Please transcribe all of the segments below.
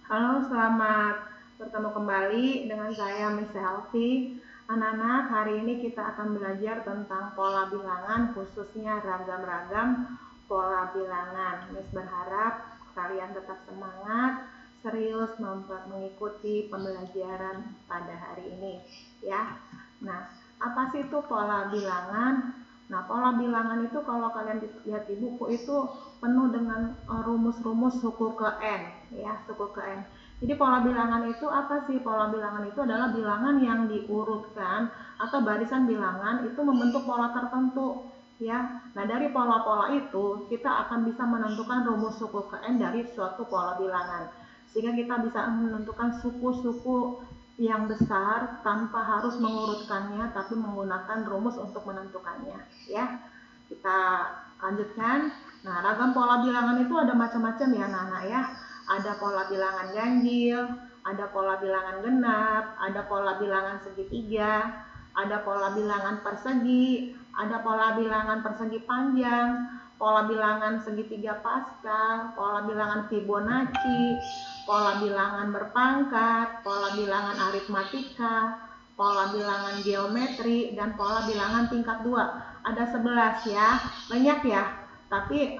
Halo, selamat bertemu kembali dengan saya Miss Selfie. Anak-anak, hari ini kita akan belajar tentang pola bilangan, khususnya ragam-ragam pola bilangan. Miss berharap kalian tetap semangat, serius mengikuti pembelajaran pada hari ini, ya. Nah, apa sih itu pola bilangan? Nah, pola bilangan itu kalau kalian lihat di buku itu penuh dengan rumus-rumus suku ke N, ya, suku ke N. Jadi pola bilangan itu apa sih? Pola bilangan itu adalah bilangan yang diurutkan atau barisan bilangan itu membentuk pola tertentu, ya. Nah, dari pola-pola itu kita akan bisa menentukan rumus suku ke N dari suatu pola bilangan. Sehingga kita bisa menentukan suku-suku yang besar tanpa harus mengurutkannya tapi menggunakan rumus untuk menentukannya, ya. Kita lanjutkan. Nah, ragam pola bilangan itu ada macam-macam ya Nana, ya. Ada pola bilangan ganjil, ada pola bilangan genap, ada pola bilangan segitiga, ada pola bilangan persegi, ada pola bilangan persegi panjang, pola bilangan segitiga Pascal, pola bilangan Fibonacci, pola bilangan berpangkat, pola bilangan aritmatika, pola bilangan geometri, dan pola bilangan tingkat 2. Ada 11 ya, banyak ya. Tapi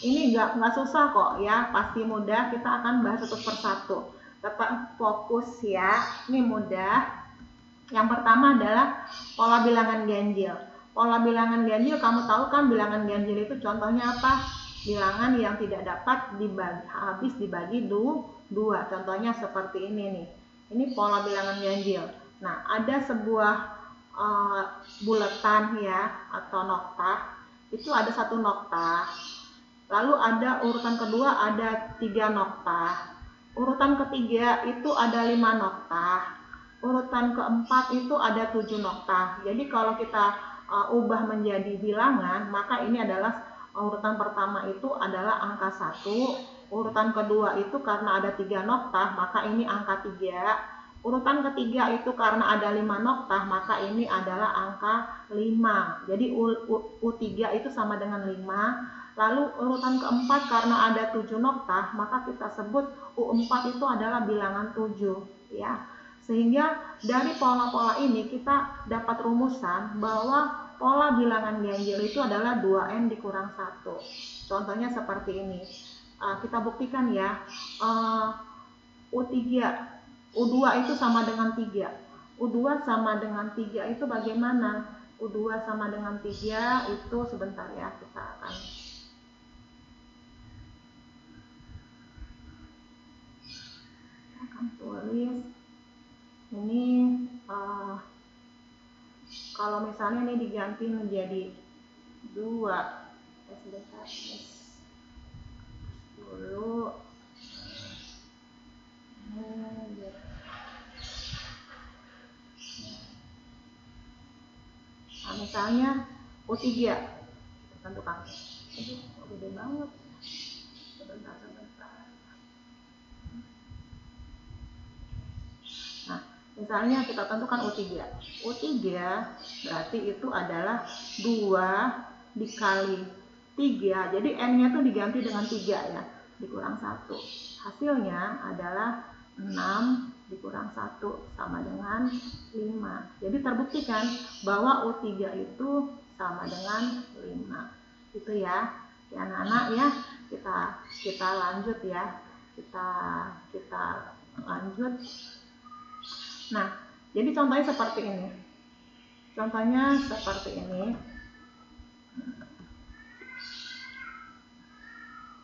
ini nggak susah kok ya, pasti mudah. Kita akan bahas satu persatu. Tetap fokus ya, ini mudah. Yang pertama adalah pola bilangan ganjil. Pola bilangan ganjil, kamu tahu kan bilangan ganjil itu contohnya apa? Bilangan yang tidak dapat habis dibagi dua. Contohnya seperti ini nih. Ini pola bilangan ganjil. Nah, ada sebuah buletan ya atau nokta. Itu ada satu nokta. Lalu ada urutan kedua ada 3 nokta. Urutan ketiga itu ada 5 nokta. Urutan keempat itu ada 7 nokta. Jadi kalau kita ubah menjadi bilangan, maka ini adalah urutan pertama itu adalah angka 1. Urutan kedua itu karena ada 3 nokta, maka ini angka 3. Urutan ketiga itu karena ada 5 nokta, maka ini adalah angka 5. Jadi U3 itu sama dengan 5. Lalu urutan keempat karena ada 7 nokta, maka kita sebut U4 itu adalah bilangan 7, ya. Sehingga dari pola-pola ini kita dapat rumusan bahwa pola bilangan ganjil itu adalah 2N dikurang 1. Contohnya seperti ini. Kita buktikan ya. U3 U2 itu sama dengan 3. U2 sama dengan 3 itu bagaimana? U2 sama dengan 3 itu sebentar ya, kita akan tulis. Ini kalau misalnya ini diganti menjadi 2. Sebentar, dulu. Nah, misalnya U3 tentukan. Itu gede banget. Sebentar. Nah, misalnya kita tentukan U3. U3 berarti itu adalah 2 dikali 3. Jadi N-nya tuh diganti dengan 3 ya. Dikurang 1. Hasilnya adalah 6 dikurang 1 sama dengan 5. Jadi terbuktikan bahwa U3 itu sama dengan 5. Itu ya. Ya anak-anak ya. Kita lanjut ya. Kita lanjut. Nah, jadi contohnya seperti ini.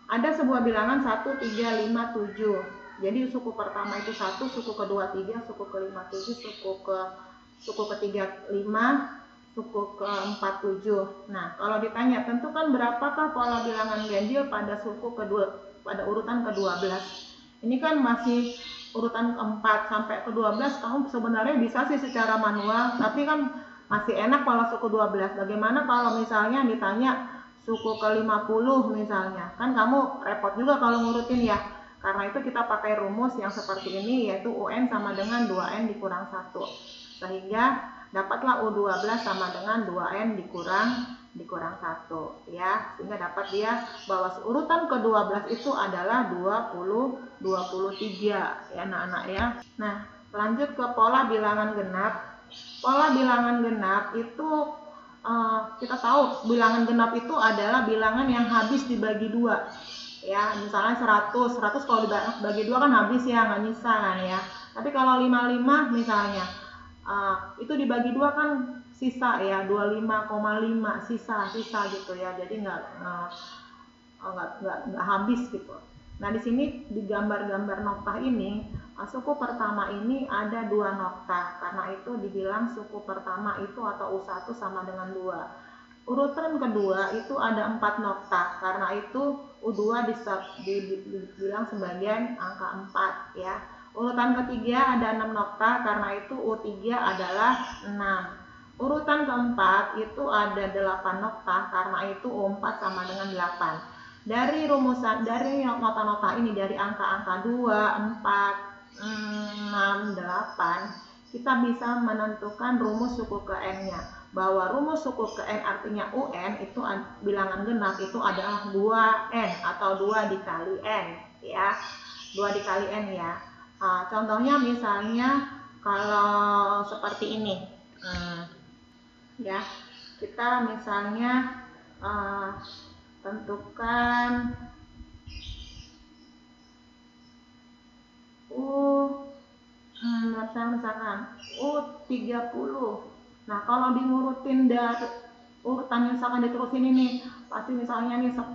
Ada sebuah bilangan 1, 3, 5, 7. Jadi suku pertama itu 1, suku kedua 3, suku kelima 7, suku ketiga 5, suku keempat 7. Nah, kalau ditanya tentukan berapakah pola bilangan ganjil pada pada urutan ke-12. Ini kan masih urutan ke-4 sampai ke-12, kamu sebenarnya bisa sih secara manual, tapi kan masih enak kalau suku 12. Bagaimana kalau misalnya ditanya suku ke-50 misalnya, kan kamu repot juga kalau ngurutin ya. Karena itu kita pakai rumus yang seperti ini, yaitu UN sama dengan 2N dikurang 1. Sehingga dapatlah U12 sama dengan 2N dikurang dikurang 1 ya, sehingga dapat dia bahwa urutan ke-12 itu adalah 23 ya anak-anak ya. Nah, lanjut ke pola bilangan genap. Pola bilangan genap itu kita tahu bilangan genap itu adalah bilangan yang habis dibagi 2 ya. Misalnya 100 kalau dibagi 2 kan habis ya, nggak nyisa kan ya. Tapi kalau 55 misalnya itu dibagi 2 kan sisa ya, 25,5 sisa gitu ya. Jadi nggak habis gitu. Nah, di sini di gambar-gambar noktah ini, suku pertama ini ada 2 noktah. Karena itu dibilang suku pertama itu atau U1 sama dengan 2. Urutan kedua itu ada 4 noktah. Karena itu U2 dibilang sebagai angka 4 ya. Urutan ketiga ada 6 noktah. Karena itu U3 adalah 6. Urutan keempat itu ada 8 noktah, karena itu U4 sama dengan 8. Dari rumusan, dari nota-nota ini, dari angka-angka 2, 4, 6, 8, kita bisa menentukan rumus suku ke N-nya. Bahwa rumus suku ke N artinya UN itu bilangan genap itu adalah 2N atau 2 dikali N ya. 2 dikali N ya. Contohnya misalnya kalau seperti ini. Ya, kita misalnya tentukan misalkan U30. Nah, kalau diurutin dari urutannya misalkan diterusin ini, pasti misalnya nih 10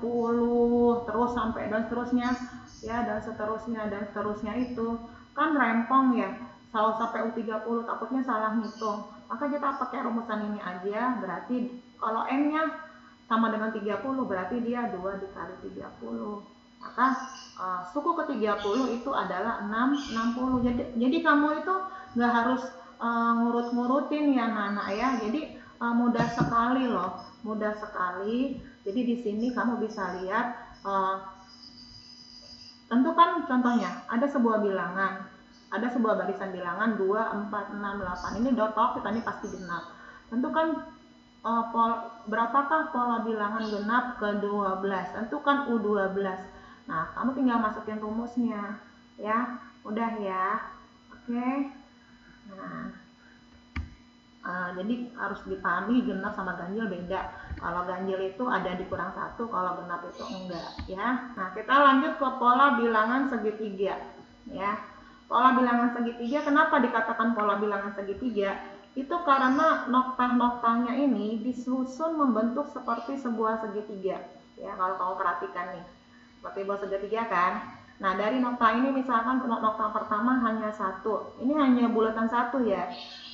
terus sampai dan seterusnya ya, dan seterusnya itu kan rempong ya, selalu sampai U30, takutnya salah ngitung. Maka kita pakai rumusan ini aja, berarti kalau N-nya sama dengan 30 berarti dia 2 dikali 30. Maka suku ke-30 itu adalah 60. Jadi kamu itu nggak harus ngurut-ngurutin ya anak-anak ya. Jadi mudah sekali loh, mudah sekali. Jadi di sini kamu bisa lihat, tentukan contohnya, ada sebuah bilangan. Ada sebuah barisan bilangan 2, 4, 6, 8. Ini udah tahu kita ini pasti genap. Tentukan berapakah pola bilangan genap ke-12. Tentukan U12. Nah, kamu tinggal masukin rumusnya ya. Udah ya. Oke. Nah, jadi harus dipahami genap sama ganjil beda. Kalau ganjil itu ada dikurang 1, kalau genap itu enggak ya. Nah, kita lanjut ke pola bilangan segitiga ya. Pola bilangan segitiga, kenapa dikatakan pola bilangan segitiga? Itu karena noktah-noktahnya ini disusun membentuk seperti sebuah segitiga. Ya, kalau kamu perhatikan nih, seperti sebuah segitiga kan. Nah, dari noktah ini misalkan noktah pertama hanya 1. Ini hanya bulatan 1 ya.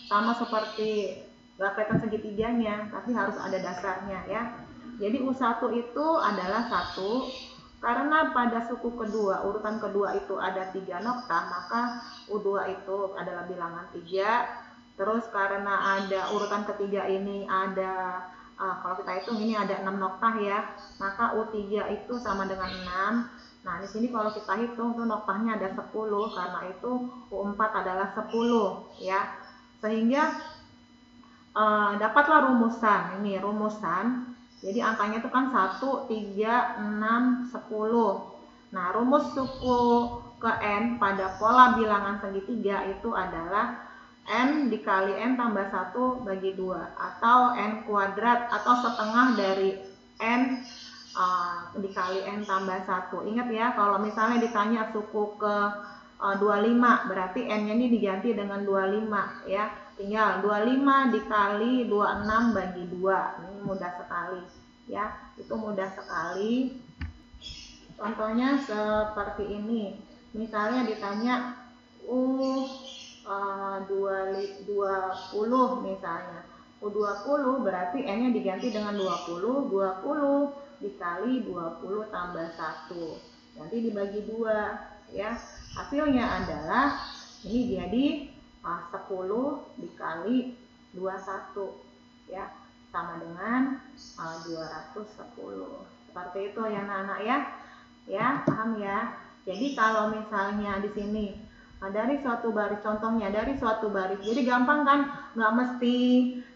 Sama seperti gak kelihatan segitiganya, tapi harus ada dasarnya ya. Jadi U1 itu adalah 1. Karena pada suku kedua, urutan kedua itu ada 3 noktah, maka U2 itu adalah bilangan 3. Terus karena ada urutan ketiga ini ada, kalau kita hitung ini ada 6 noktah ya, maka U3 itu sama dengan 6. Nah, di sini kalau kita hitung tuh noktahnya ada 10, karena itu U4 adalah 10 ya. Sehingga dapatlah rumusan. Ini rumusan. Jadi angkanya itu kan 1, 3, 6, 10. Nah, rumus suku ke N pada pola bilangan segitiga itu adalah N dikali N tambah 1 bagi 2. Atau N kuadrat atau setengah dari N dikali N tambah 1. Ingat ya, kalau misalnya ditanya suku ke 25, berarti N-nya ini diganti dengan 25 ya. Tinggal 25 dikali 26 bagi 2. Ini mudah sekali ya, itu mudah sekali. Contohnya seperti ini. Misalnya ditanya U20 misalnya. U20 berarti N-nya diganti dengan 20. 20 dikali 20 tambah 1. Nanti dibagi 2 ya. Hasilnya adalah ini jadi 10 dikali 21 ya, sama dengan 210. Seperti itu ya anak-anak ya. Ya, paham ya. Jadi kalau misalnya di sini Nah, dari suatu baris, contohnya dari suatu baris. Jadi gampang kan, nggak mesti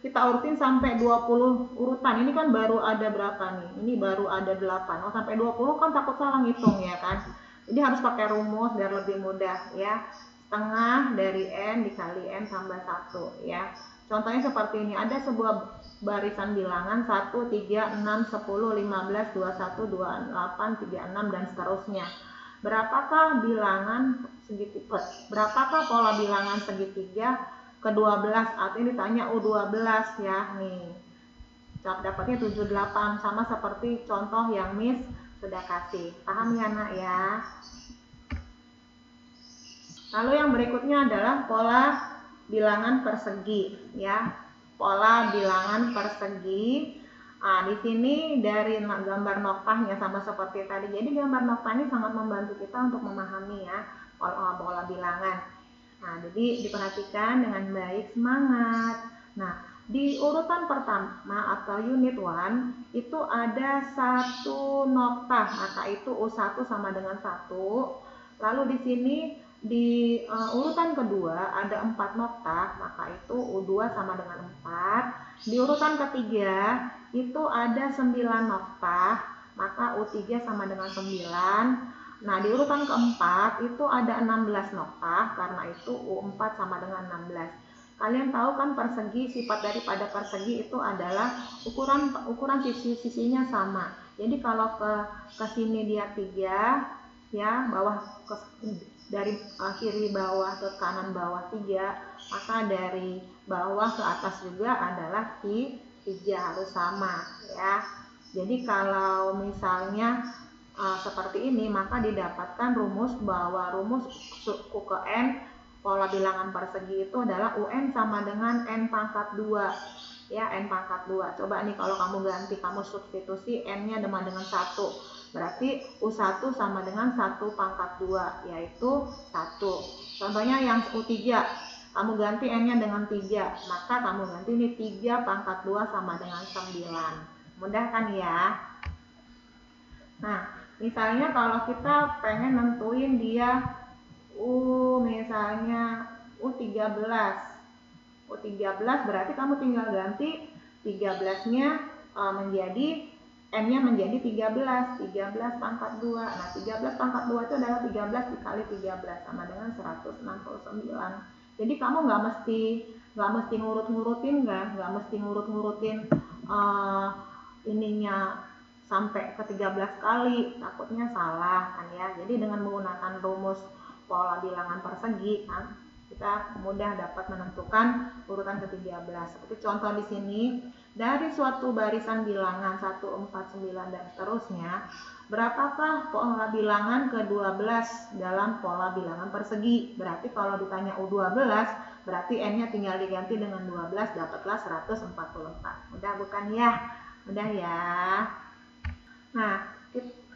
kita urutin sampai 20 urutan. Ini kan baru ada berapa nih? Ini baru ada 8. Oh, sampai 20 kan takut salah ngitung ya kan. Jadi harus pakai rumus biar lebih mudah ya. Setengah dari N dikali N tambah 1 ya. Contohnya seperti ini, ada sebuah barisan bilangan 1, 3, 6, 10, 15, 21, 28, 36, dan seterusnya. Berapakah bilangan segitiga? Berapakah pola bilangan segitiga ke-12? Artinya ditanya U12 ya nih. Dapatnya 78, sama seperti contoh yang Miss sudah kasih. Paham ya nak ya? Lalu yang berikutnya adalah pola bilangan persegi ya. Pola bilangan persegi. Nah, di sini dari gambar noktahnya sama seperti tadi. Jadi gambar noktah ini sangat membantu kita untuk memahami ya pola bilangan. Nah, jadi diperhatikan dengan baik, semangat. Nah, di urutan pertama atau unit 1 itu ada satu noktah, maka itu U1 sama dengan 1. Lalu di sini di urutan kedua ada 4 noktah, maka itu U2 sama dengan 4. Di urutan ketiga itu ada 9 noktah, maka U3 sama dengan 9. Nah, di urutan keempat itu ada 16 noktah, karena itu U4 sama dengan 16. Kalian tahu kan persegi, sifat daripada persegi itu adalah ukuran sisi-sisinya sama. Jadi kalau ke sini dia 3 ya, bawah dari kiri bawah ke kanan bawah 3, maka dari bawah ke atas juga adalah 3, harus sama ya. Jadi kalau misalnya seperti ini, maka didapatkan rumus bahwa rumus U ke N pola bilangan persegi itu adalah UN sama dengan N pangkat 2 ya, N pangkat 2. Coba nih kalau kamu ganti, kamu substitusi N-nya dengan 1, berarti U1 sama dengan 1 pangkat 2, yaitu 1. Contohnya yang U3, kamu ganti N-nya dengan 3, maka kamu ganti ini 3 pangkat 2 sama dengan 9. Mudah kan ya? Nah, misalnya kalau kita pengen nentuin dia misalnya U13 berarti kamu tinggal ganti 13-nya menjadi N-nya menjadi 13 pangkat 2. Nah, 13 pangkat 2 itu adalah 13 dikali 13 sama dengan 169. Jadi kamu nggak mesti ngurut-ngurutin kan, nggak mesti ngurut-ngurutin ininya sampai ke 13 kali, takutnya salah kan ya. Jadi dengan menggunakan rumus pola bilangan persegi kan, kita mudah dapat menentukan urutan ke-13. Seperti contoh di sini, dari suatu barisan bilangan 1, 4, 9 dan seterusnya, berapakah pola bilangan ke-12 dalam pola bilangan persegi? Berarti kalau ditanya U12, berarti N-nya tinggal diganti dengan 12, dapatlah 144. Mudah bukan ya? Mudah ya. Nah,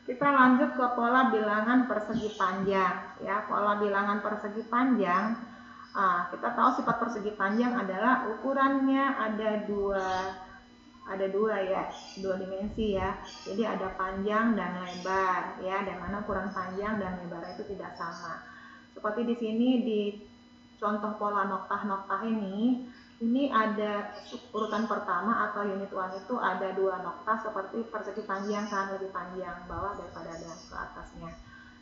kita lanjut ke pola bilangan persegi panjang ya. Pola bilangan persegi panjang, kita tahu sifat persegi panjang adalah ukurannya ada dua ya, dua dimensi ya. Jadi ada panjang dan lebar ya, dan mana ukuran panjang dan lebar itu tidak sama. Seperti di sini di contoh pola noktah-noktah ini ada urutan pertama atau unit 1 itu ada 2 noktah seperti persegi panjang kan, lebih panjang bawah daripada yang ke atasnya.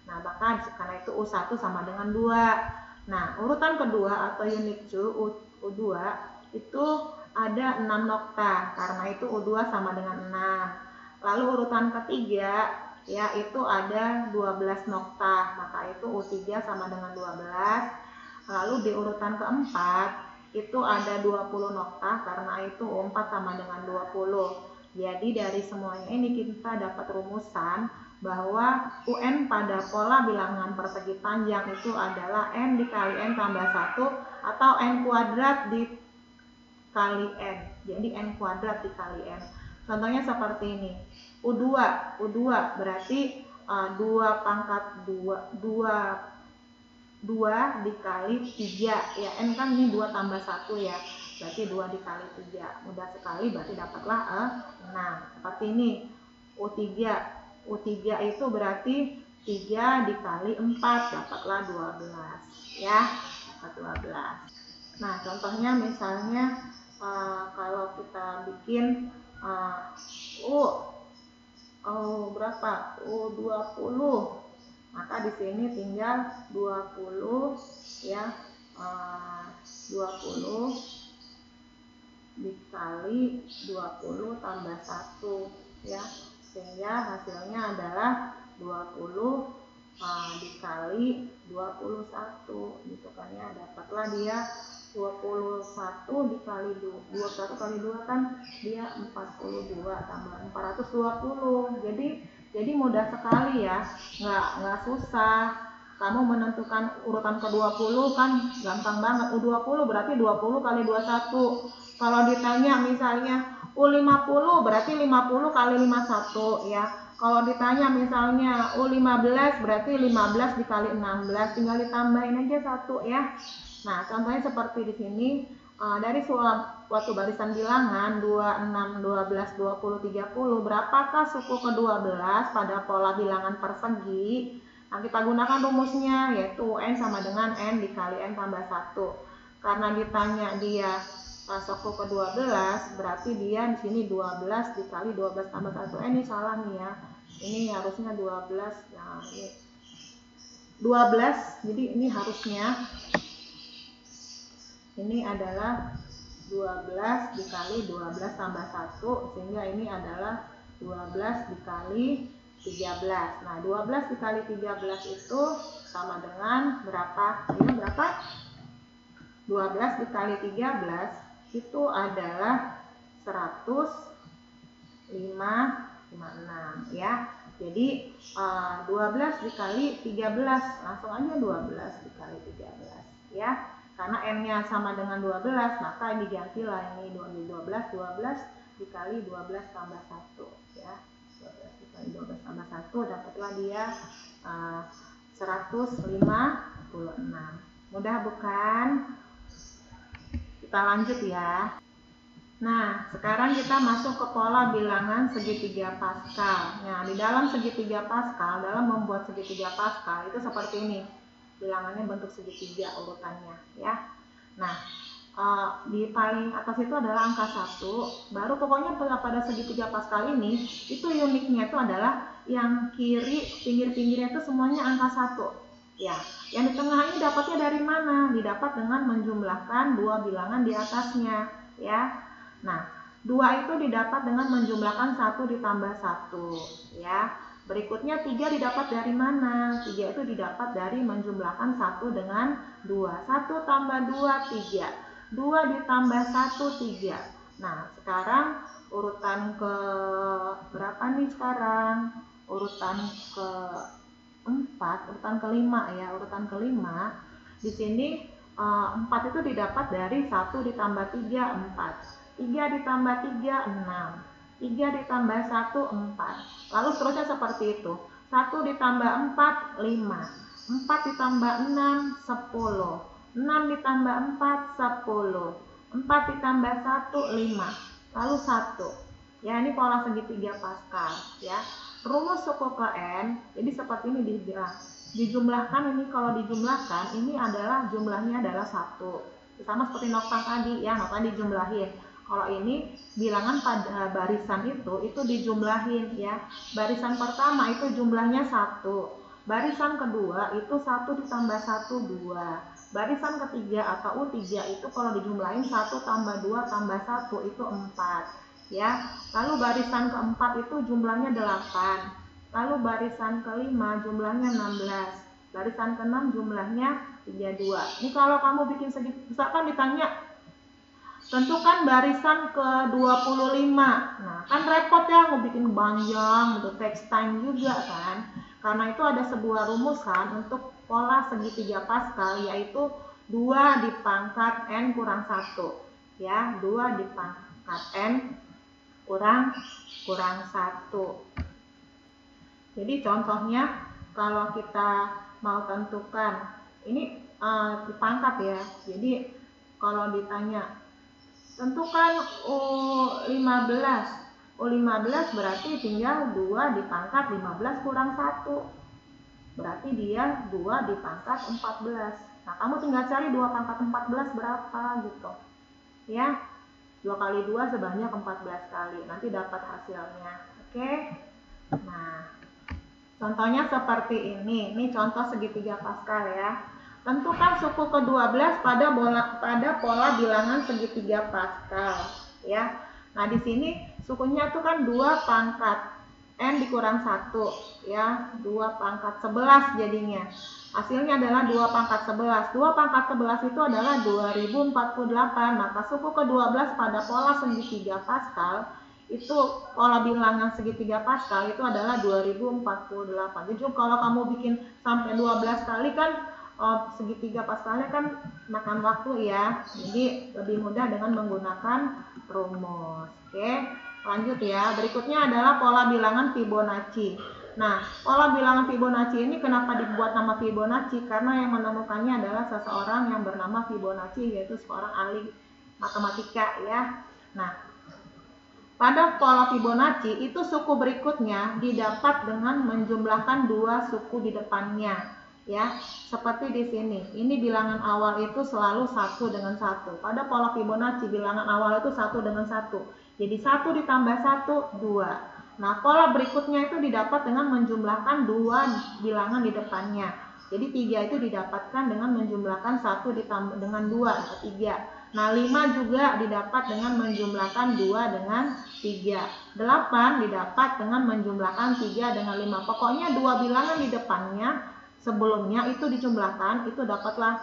Nah, bahkan karena itu U1 sama dengan 2. Nah, urutan kedua atau unit 2 U2 itu ada 6 noktah, karena itu U2 sama dengan 6. Lalu urutan ketiga ya itu ada 12 noktah, maka itu U3 sama dengan 12. Lalu di urutan keempat itu ada 20 noktah, karena itu U4 sama dengan 20. Jadi dari semuanya ini kita dapat rumusan bahwa UN pada pola bilangan persegi panjang itu adalah N dikali N tambah 1 atau N kuadrat dikali N. Jadi N kuadrat dikali N. Contohnya seperti ini. U2 berarti 2 pangkat 2 dikali 3 ya, N kan ini 2 tambah 1 ya, berarti 2 dikali 3, mudah sekali, berarti dapatlah 6. Seperti ini U3 itu berarti 3 dikali 4 dapatlah 12 ya, dapat 12. Nah, contohnya misalnya kalau kita bikin berapa? 20. Maka di sini tinggal 20 ya. 20 dikali 20 tambah 1 ya, sehingga hasilnya adalah 20 dikali 21 gitu kan ya, dapatlah dia 21 dikali 21 kali 2 kan dia 42 tambah 420. Jadi mudah sekali ya, nggak susah. Kamu menentukan urutan ke-20 kan gampang banget. U20 berarti 20 kali 21. Kalau ditanya misalnya U50 berarti 50 kali 51 ya. Kalau ditanya misalnya U15 berarti 15 dikali 16, tinggal ditambahin aja 1 ya. Nah, contohnya seperti di sini, dari suatu barisan bilangan 26, 12, 20, 30, berapakah suku ke-12 pada pola bilangan persegi? Nah, kita gunakan rumusnya, yaitu UN sama dengan N dikali N tambah 1. Karena ditanya dia suku ke-12, berarti dia di sini 12 dikali 12 tambah 1. Ini salah nih ya. Ini harusnya 12. Nah, ini 12. Jadi ini harusnya ini adalah 12 dikali 12 tambah 1, sehingga ini adalah 12 dikali 13. Nah, 12 dikali 13 itu sama dengan berapa? Ini berapa? 12 dikali 13 itu adalah 156 ya. Jadi 12 dikali 13, langsung aja 12 dikali 13 ya. Karena N-nya sama dengan 12, maka digantilah ini 12 dikali 12 tambah 1 ya. 12 dikali 12 tambah 1 dapatlah dia 156. Mudah bukan? Kita lanjut ya. Nah, sekarang kita masuk ke pola bilangan segitiga Pascal. Nah, di dalam segitiga Pascal, dalam membuat segitiga Pascal itu seperti ini. Bilangannya bentuk segitiga urutannya ya. Nah, di paling atas itu adalah angka 1. Baru pokoknya pada segitiga Pascal ini itu uniknya itu adalah yang kiri pinggir-pinggirnya itu semuanya angka 1 ya. Yang di tengah ini dapatnya dari mana? Didapat dengan menjumlahkan dua bilangan di atasnya ya. Nah, 2 itu didapat dengan menjumlahkan 1 ditambah 1 ya. Berikutnya 3 didapat dari mana? 3 itu didapat dari menjumlahkan 1 dengan 2. 1 tambah 2, 3. 2 ditambah 1, 3. Nah, sekarang urutan ke berapa nih sekarang? Urutan ke 4, urutan kelima ya. Urutan kelima. Di sini 4 itu didapat dari 1 ditambah 3, 4. 3 ditambah 3, 6. 3 ditambah 1, 4. Lalu seterusnya seperti itu. 1 ditambah 4, 5. 4 ditambah 6, 10. 6 ditambah 4, 10. 4 ditambah 1, 5. Lalu 1. Ya, ini pola segitiga Pascal ya. Rumus suku ke N, jadi seperti ini dibilang. Dijumlahkan ini, kalau dijumlahkan ini adalah jumlahnya adalah 1. Sama seperti nokta tadi ya, nokta dijumlahin. Kalau ini bilangan pada barisan itu dijumlahin ya. Barisan pertama itu jumlahnya 1. Barisan kedua itu 1 ditambah 1, 2. Barisan ketiga atau U3 itu kalau dijumlahin 1 tambah 2 tambah 1 itu 4 ya. Lalu barisan keempat itu jumlahnya 8. Lalu barisan kelima jumlahnya 16. Barisan keenam jumlahnya 32. Ini kalau kamu bikin segitiga, misalkan ditanya tentukan barisan ke-25. Nah, kan repot ya mau bikin panjang gitu, takes time juga kan. Karena itu ada sebuah rumus kan untuk pola segitiga Pascal, yaitu 2 dipangkat N kurang 1. Ya, 2 dipangkat N kurang 1. Jadi contohnya kalau kita mau tentukan ini dipangkat ya. Jadi kalau ditanya tentukan U15. U15 berarti tinggal 2 dipangkat 15 kurang 1. berarti dia 2 di pangkat 14. Nah, kamu tinggal cari 2 pangkat 14 berapa gitu. Ya, 2 kali 2 sebanyak 14 kali. Nanti dapat hasilnya. Oke? Nah, contohnya seperti ini. Ini contoh segitiga Pascal ya. Tentukan suku ke-12 pada pola bilangan segitiga Pascal ya. Nah, di sini sukunya itu kan 2 pangkat n dikurang 1 ya, 2 pangkat 11 jadinya. Hasilnya adalah 2 pangkat 11. 2 pangkat 11 itu adalah 2048. Maka suku ke-12 pada pola segitiga Pascal itu pola bilangan segitiga Pascal itu adalah 2048. Jadi kalau kamu bikin sampai 12 kali kan segitiga Pascalnya kan makan waktu ya. Jadi lebih mudah dengan menggunakan rumus. Oke, lanjut ya. Berikutnya adalah pola bilangan Fibonacci. Nah, pola bilangan Fibonacci ini kenapa dibuat nama Fibonacci? Karena yang menemukannya adalah seseorang yang bernama Fibonacci, yaitu seorang ahli matematika ya. Nah, pada pola Fibonacci itu suku berikutnya didapat dengan menjumlahkan 2 suku di depannya. Ya, seperti di sini. Ini bilangan awal itu selalu 1 dengan 1. Pada pola Fibonacci bilangan awal itu 1 dengan 1. Jadi 1 ditambah 1, 2. Nah, pola berikutnya itu didapat dengan menjumlahkan 2 bilangan di depannya. Jadi 3 itu didapatkan dengan menjumlahkan 1 ditambah dengan 2, 3. Nah, 5 juga didapat dengan menjumlahkan 2 dengan 3. 8 didapat dengan menjumlahkan 3 dengan 5. Pokoknya 2 bilangan di depannya sebelumnya itu dijumlahkan, itu dapatlah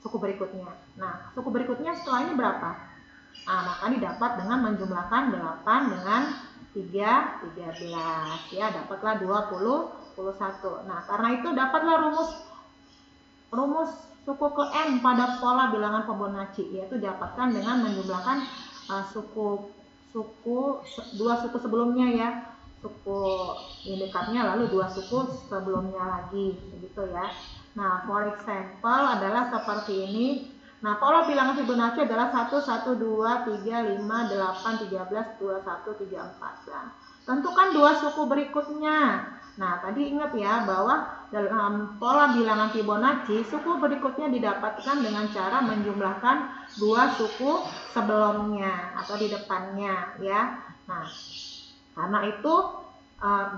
suku berikutnya. Nah, suku berikutnya setelah ini berapa? Nah, maka didapat dengan menjumlahkan 8 dengan 3, 13. Ya, dapatlah 21. Nah, karena itu dapatlah rumus suku ke n pada pola bilangan Fibonacci, yaitu didapatkan dengan menjumlahkan 2 suku sebelumnya ya. Suku indekatnya lalu 2 suku sebelumnya lagi begitu ya. Nah, for example adalah seperti ini. Nah, pola bilangan Fibonacci adalah 1, 1, 2, 3, 5, 8, 13, 21, 34. Tentukan 2 suku berikutnya. Nah, tadi ingat ya bahwa dalam pola bilangan Fibonacci suku berikutnya didapatkan dengan cara menjumlahkan 2 suku sebelumnya atau di depannya ya. Nah, karena itu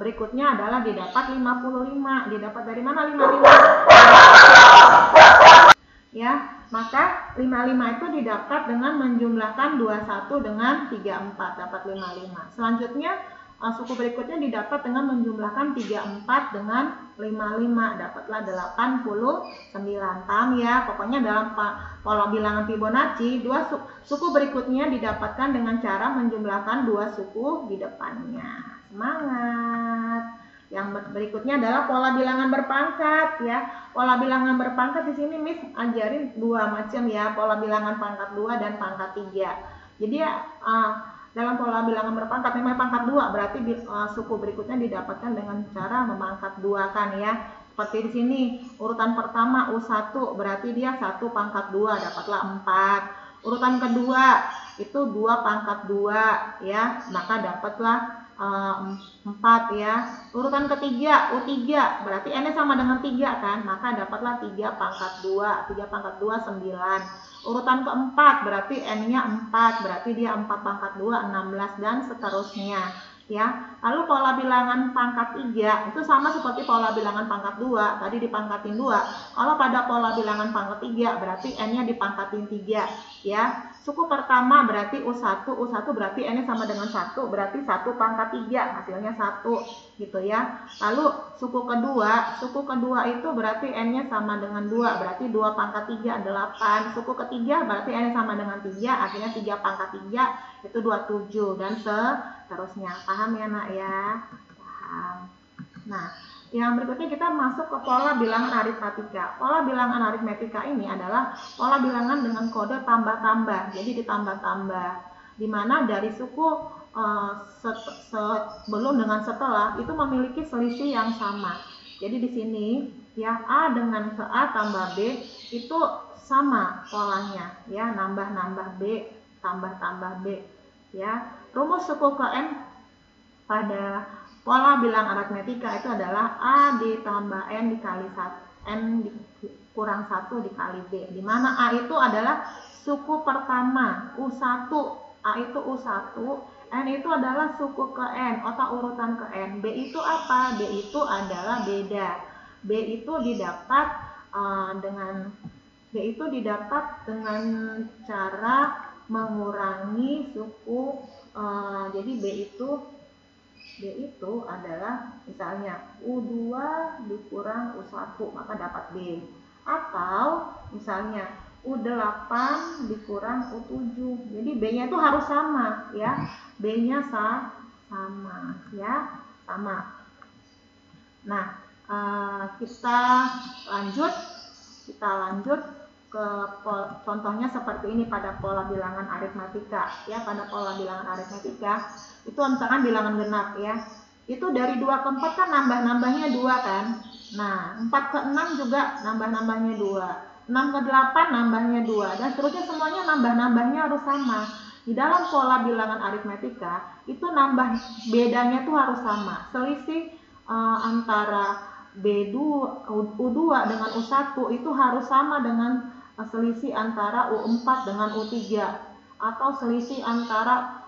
berikutnya adalah didapat 55. Didapat dari mana 55? Ya, maka 55 itu didapat dengan menjumlahkan 21 dengan 34, dapat 55. Selanjutnya suku berikutnya didapat dengan menjumlahkan 34 dengan 55, dapatlah 89. Paham ya? Pokoknya dalam pola bilangan Fibonacci, 2 suku berikutnya didapatkan dengan cara menjumlahkan 2 suku di depannya. Semangat! Yang berikutnya adalah pola bilangan berpangkat ya. Pola bilangan berpangkat di sini Miss ajarin 2 macam ya, pola bilangan pangkat 2 dan pangkat 3. Jadi dalam pola bilangan berpangkat memang pangkat 2 berarti suku berikutnya didapatkan dengan cara memangkat 2 kan ya. Seperti di sini urutan pertama U1 berarti dia 1 pangkat 2 dapatlah 4. Urutan kedua itu 2 pangkat 2 ya, maka dapatlah 4 ya. Urutan ketiga U3 berarti n-nya sama dengan 3 kan, maka dapatlah 3 pangkat 2. 3 pangkat 2 9. Urutan keempat berarti n-nya 4, berarti dia 4 pangkat 2 16 dan seterusnya ya. Lalu pola bilangan pangkat 3 itu sama seperti pola bilangan pangkat 2, tadi dipangkatin 2. Kalau pada pola bilangan pangkat 3 berarti n-nya dipangkatin 3 ya. Suku pertama berarti U1 berarti n-nya sama dengan 1, berarti 1 pangkat 3, hasilnya 1 gitu ya. Lalu suku kedua itu berarti n-nya sama dengan 2, berarti 2 pangkat 3 8. Suku ketiga berarti n-nya sama dengan 3, akhirnya 3 pangkat 3 itu 27 dan seterusnya. Paham ya nak ya? Paham. Nah, yang berikutnya kita masuk ke pola bilangan aritmatika. Pola bilangan aritmatika ini adalah pola bilangan dengan kode tambah-tambah. Jadi ditambah-tambah. Di mana dari suku sebelum dengan setelah itu memiliki selisih yang sama. Jadi di sini ya A dengan ke A tambah B itu sama polanya ya, nambah-nambah B, tambah-tambah B ya. Rumus suku ke N pada pola bilangan aritmetika itu adalah A ditambah N dikali N kurang 1 dikali B, di mana A itu adalah suku pertama, U1, A itu U1, N itu adalah suku ke N, otak urutan ke N. B itu apa? B itu adalah beda. B itu didapat dengan cara mengurangi suku. Jadi B itu adalah misalnya U2 dikurang U1, maka dapat B. Atau misalnya U8 dikurang U7. Jadi B-nya itu harus sama ya. B-nya sama ya, sama. Nah, kita lanjut ke contohnya seperti ini pada pola bilangan aritmetika ya. Pada pola bilangan aritmetika itu misalkan bilangan genap ya, itu dari 2 ke 4 kan nambahnya 2 kan. Nah 4 ke 6 juga nambahnya 2, 6 ke 8 nambahnya 2, dan seterusnya, semuanya nambahnya harus sama. Di dalam pola bilangan aritmetika itu bedanya tuh harus sama. Selisih antara U2 dengan U1 itu harus sama dengan selisih antara U4 dengan U3, atau selisih antara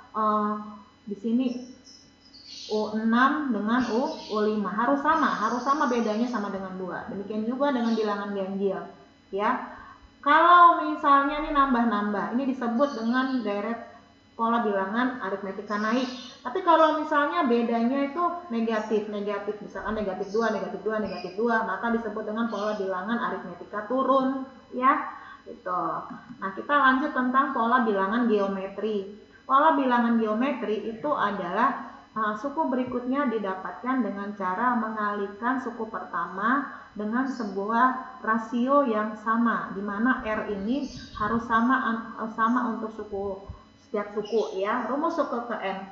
di sini U6 dengan U5 harus sama bedanya sama dengan 2. Demikian juga dengan bilangan ganjil ya. Kalau misalnya ini nambah, ini disebut dengan deret pola bilangan aritmetika naik. Tapi kalau misalnya bedanya itu negatif, misalkan negatif 2, maka disebut dengan pola bilangan aritmetika turun ya. Gitu. Nah, kita lanjut tentang pola bilangan geometri. Pola bilangan geometri itu adalah suku berikutnya didapatkan dengan cara mengalihkan suku pertama dengan sebuah rasio yang sama, di mana R ini harus sama untuk setiap suku ya. Rumus suku ke N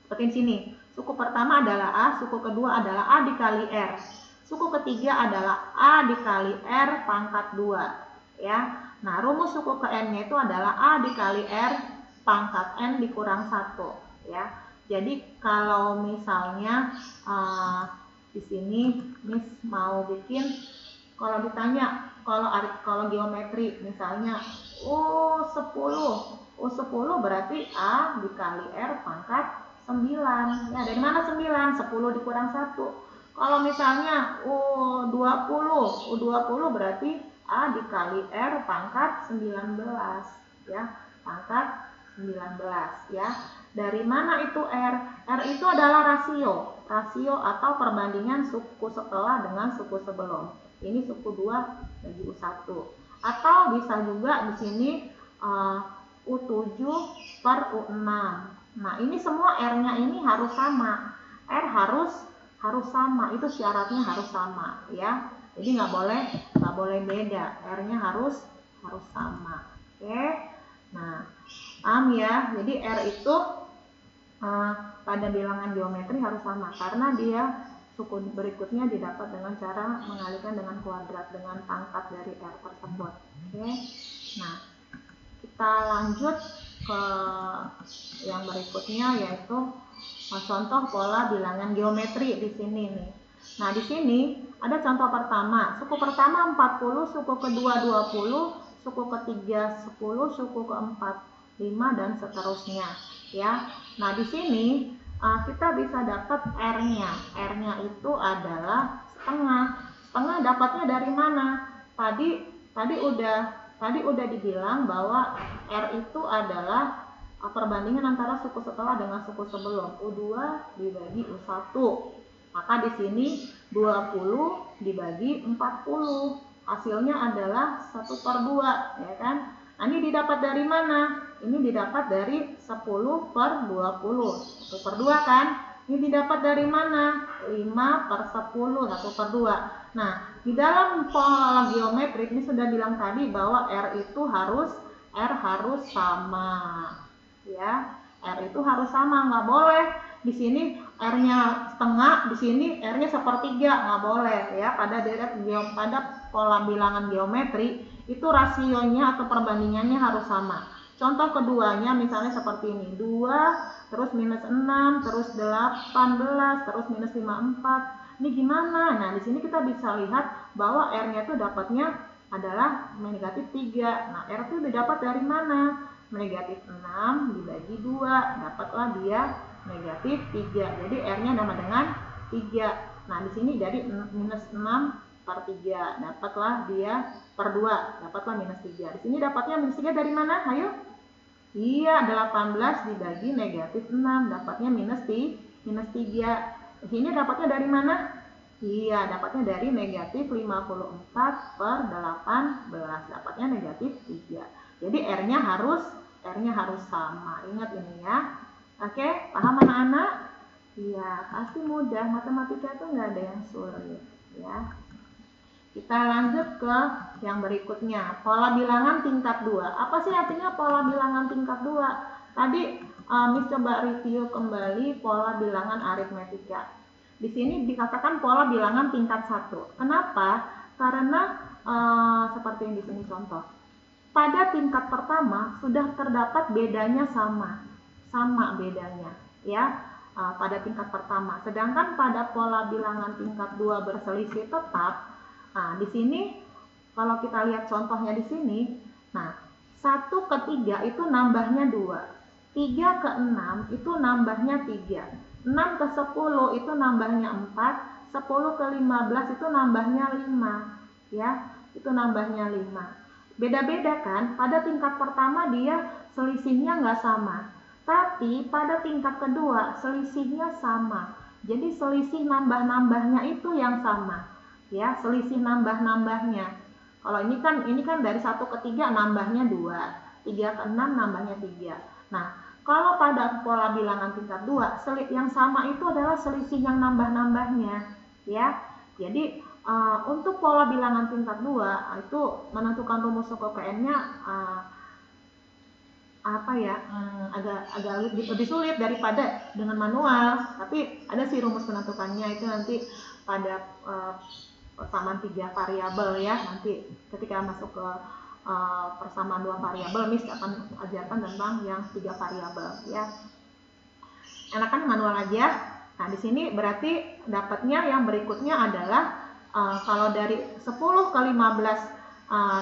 seperti di sini. Suku pertama adalah A, suku kedua adalah A dikali R, suku ketiga adalah A dikali R pangkat 2 ya. Nah, rumus suku ke N-nya itu adalah A dikali R pangkat N dikurang 1 ya. Jadi kalau misalnya di sini Miss mau bikin, kalau ditanya kalau geometri misalnya U10 berarti A dikali R pangkat 9 ya. Dari mana 9? 10 dikurang 1. Kalau misalnya U20 berarti A dikali R pangkat 19 ya, pangkat 19 ya. Dari mana itu R? R itu adalah rasio atau perbandingan suku setelah dengan suku sebelum. Ini suku 2 bagi U1. Atau bisa juga di sini U7 per U6. Nah, ini semua R-nya ini harus sama. R harus sama, itu syaratnya harus sama ya. Jadi nggak boleh beda. R-nya harus sama. Oke. Nah, paham ya? Jadi R itu pada bilangan geometri harus sama, karena dia suku berikutnya didapat dengan cara mengalihkan dengan kuadrat dengan pangkat dari R tersebut. Oke. Nah, kita lanjut ke yang berikutnya, yaitu contoh pola bilangan geometri di sini nih. Nah, di sini ada contoh pertama. Suku pertama 40, suku kedua 20, suku ketiga 10, suku keempat 5 dan seterusnya ya. Nah, di sini kita bisa dapat R-nya. R-nya itu adalah setengah. Setengah dapatnya dari mana? Tadi udah dibilang bahwa R itu adalah perbandingan antara suku setelah dengan suku sebelum. U2 dibagi U1. Maka di sini 20 dibagi 40. Hasilnya adalah 1/2 ya kan? Nah, ini didapat dari mana? Ini didapat dari 10 per 20. 1/2 kan? Ini didapat dari mana? 5 per 10, 1/2. Nah, di dalam pola geometrik ini sudah bilang tadi bahwa R harus sama. Ya, R itu harus sama, nggak boleh di sini R-nya setengah, di sini R-nya 1/3, nggak boleh ya. Pada pola bilangan geometri itu rasionya atau perbandingannya harus sama. Contoh keduanya misalnya seperti ini, 2 terus minus 6 terus 18 terus minus 54. Ini gimana? Nah, di sini kita bisa lihat bahwa R-nya itu dapatnya adalah negatif 3. Nah, R itu didapat dari mana? Negatif 6 dibagi 2, dapatlah dia negatif 3. Jadi R-nya sama dengan 3. Nah, di sini dari minus 6 per 3, dapatlah dia per 2, dapatlah minus 3. Di sini dapatnya minus 3 dari mana? Ayo. Iya, 18 dibagi negatif 6, dapatnya minus 3. Di sini dapatnya dari mana? Iya, dapatnya dari negatif 54 per 18, dapatnya negatif 3. Jadi R-nya harus sama. Ingat ini ya. Oke, paham anak-anak? Iya, pasti mudah. Matematika itu nggak ada yang sulit ya. Kita lanjut ke yang berikutnya, pola bilangan tingkat 2. Apa sih artinya pola bilangan tingkat 2? Tadi Miss coba review kembali pola bilangan aritmetika. Di sini dikatakan pola bilangan tingkat 1. Kenapa? Karena seperti yang di sini contoh. Pada tingkat pertama sudah terdapat bedanya sama bedanya ya. Pada tingkat pertama. Sedangkan pada pola bilangan tingkat 2 berselisih tetap. Nah, di sini kalau kita lihat contohnya di sini, nah 1 ke 3 itu nambahnya 2, 3 ke 6 itu nambahnya 3, 6 ke 10 itu nambahnya 4, 10 ke 15 itu nambahnya 5, ya, itu nambahnya 5. Beda-beda kan, pada tingkat pertama dia selisihnya nggak sama, tapi pada tingkat kedua selisihnya sama, jadi selisih nambah-nambahnya itu yang sama. Ya, selisih nambah-nambahnya. Kalau ini kan dari 1 ke 3 nambahnya 2, 3 ke 6 nambahnya 3. Nah, kalau pada pola bilangan tingkat 2, yang sama itu adalah selisih yang nambah-nambahnya, ya. Jadi untuk pola bilangan tingkat 2 itu menentukan rumus UKN-nya agak lebih sulit daripada dengan manual, tapi ada sih rumus penentukannya, itu nanti pada persamaan 3 variabel ya. Nanti ketika masuk ke persamaan 2 variabel, Miss akan ajarkan tentang yang 3 variabel ya. Enakan manual aja. Nah, di sini berarti dapatnya yang berikutnya adalah kalau dari 10 ke 15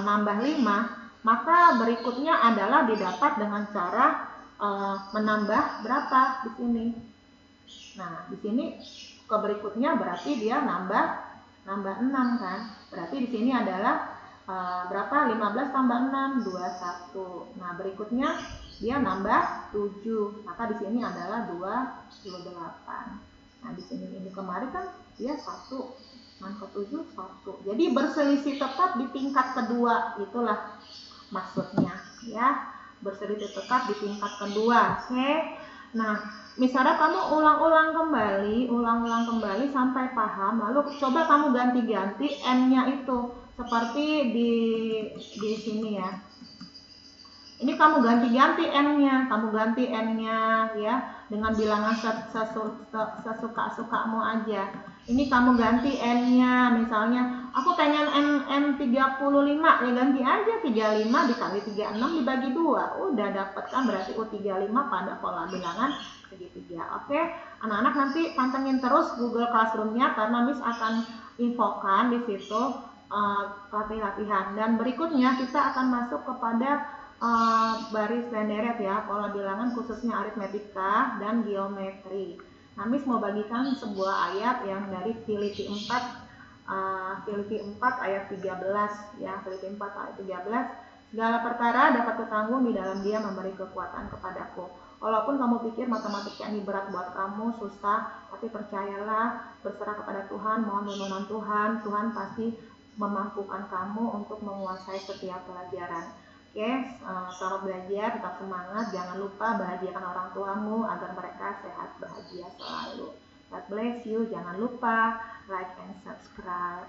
nambah 5, maka berikutnya adalah didapat dengan cara menambah berapa di sini. Nah, di sini ke berikutnya berarti dia nambah 6 kan. Berarti di sini adalah berapa? 15 tambah 6, 21. Nah, berikutnya dia nambah 7. Maka di sini adalah 28. Nah, di sini ini kemarin kan dia 1. Nah, ke 7 1. Jadi berselisih tetap di tingkat kedua, itulah maksudnya ya. Berselisih tetap di tingkat kedua. Oke. Nah, misalnya kamu ulang-ulang kembali sampai paham, lalu coba kamu ganti-ganti n-nya itu seperti di sini ya. Ini kamu ganti-ganti n-nya ya dengan bilangan sesuka-sukamu aja. Ini kamu ganti n-nya, misalnya aku pengen n 35, ya ganti aja 35 dikali 36 dibagi 2. Udah dapat kan, berarti U35 pada pola bilangan segitiga. Oke, anak-anak nanti pantengin terus Google Classroom-nya karena Miss akan infokan di situ latihan. Dan berikutnya kita akan masuk kepada baris dan deret ya, pola bilangan khususnya aritmetika dan geometri. Nah, Miss mau bagikan sebuah ayat yang dari Filipi 4 ayat 13 ya. Filipi 4 ayat 13. Segala perkara dapat kutanggung di dalam Dia memberi kekuatan kepadaku. Walaupun kamu pikir matematika ini berat buat kamu, susah, tapi percayalah, berserah kepada Tuhan, mohon pertolongan Tuhan. Tuhan pasti memampukan kamu untuk menguasai setiap pelajaran. Oke, selamat belajar, tetap semangat, jangan lupa bahagiakan orang tuamu agar mereka sehat bahagia selalu. God bless you, jangan lupa like and subscribe.